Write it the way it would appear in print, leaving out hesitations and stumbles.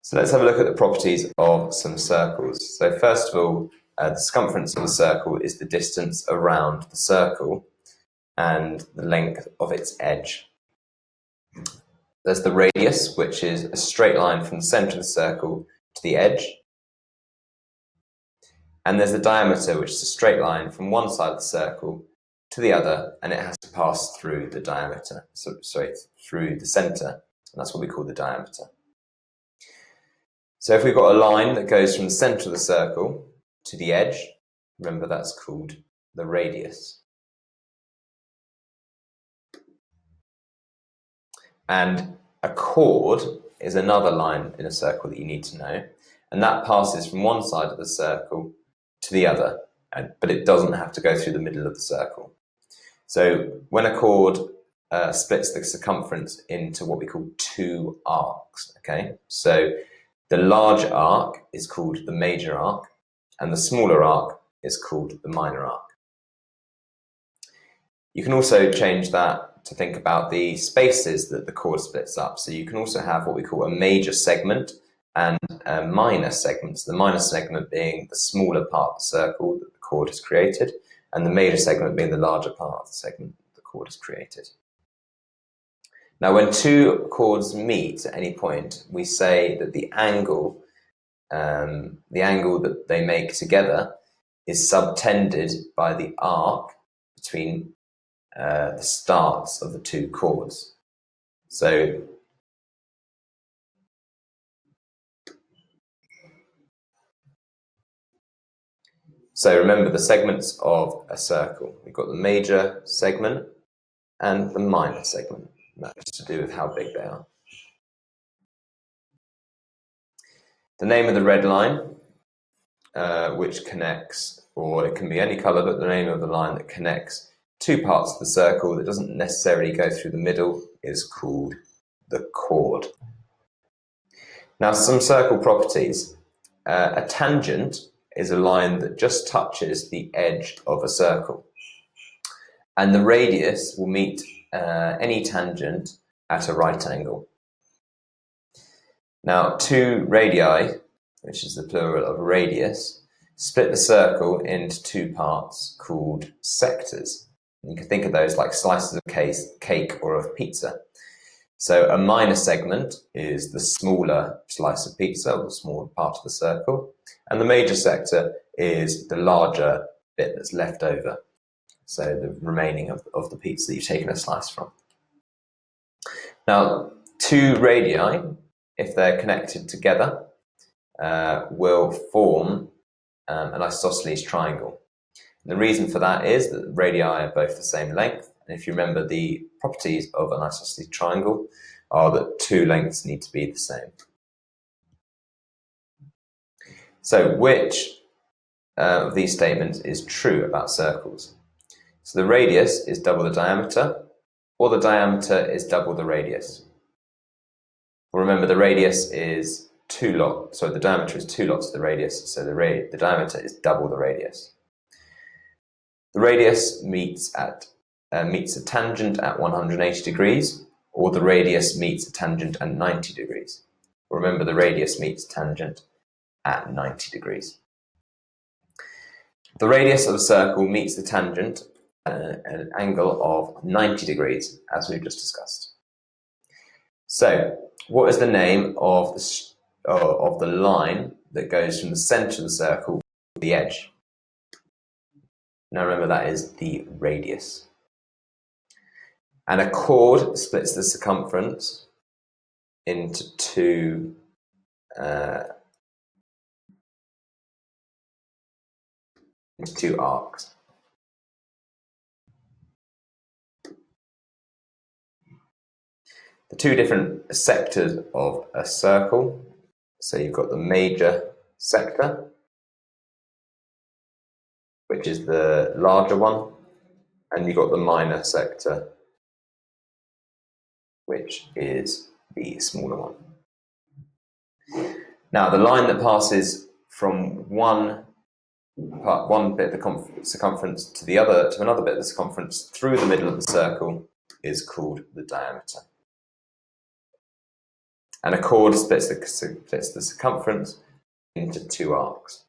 So let's have a look at the properties of some circles. So first of all, the circumference of a circle is the distance around the circle and the length of its edge. There's the radius, which is a straight line from the center of the circle to the edge. And there's the diameter, which is a straight line from one side of the circle to the other, and it has to pass through the diameter, through the center, and that's what we call the diameter. So if we've got a line that goes from the center of the circle to the edge, remember that's called the radius. And a chord is another line in a circle that you need to know, and that passes from one side of the circle to the other, but it doesn't have to go through the middle of the circle. So when a chord splits the circumference into what we call two arcs, okay? So the large arc is called the major arc, and the smaller arc is called the minor arc. You can also change that to think about the spaces that the chord splits up. So you can also have what we call a major segment and minor segments. The minor segment being the smaller part of the circle that the chord has created, and the major segment being the larger part of the segment the chord has created. Now, when two chords meet at any point, we say that the angle that they make together is subtended by the arc between the starts of the two chords. So remember the segments of a circle. We've got the major segment and the minor segment. That's to do with how big they are. The name of the red line, which connects, or it can be any color, but the name of the line that connects two parts of the circle that doesn't necessarily go through the middle, is called the chord. Now, some circle properties. A tangent is a line that just touches the edge of a circle, and the radius will meet any tangent at a right angle. Now, two radii, which is the plural of radius, split the circle into two parts called sectors. And you can think of those like slices of cake or of pizza. So a minor segment is the smaller slice of pizza, or the smaller part of the circle, and the major sector is the larger bit that's left over. So the remaining of the pizza that you've taken a slice from. Now, two radii, if they're connected together, will form an isosceles triangle. And the reason for that is that the radii are both the same length. And if you remember, the properties of an isosceles triangle are that two lengths need to be the same. So which of these statements is true about circles? So the radius is double the diameter, or the diameter is double the radius. Well, remember, the radius is the diameter is 2 lots of the radius, so the diameter is double the radius. The radius meets a tangent at 180 degrees, or the radius meets a tangent at 90 degrees. Remember, the radius meets tangent at 90 degrees. The radius of a circle meets the tangent at an angle of 90 degrees, as we've just discussed. So, what is the name of the line that goes from the center of the circle to the edge? Now remember, that is the radius. And a chord splits the circumference into two arcs. The two different sectors of a circle. So you've got the major sector, which is the larger one, and you've got the minor sector, which is the smaller one. Now, the line that passes from one bit of the circumference to another bit of the circumference through the middle of the circle is called the diameter. And a chord splits the circumference into two arcs.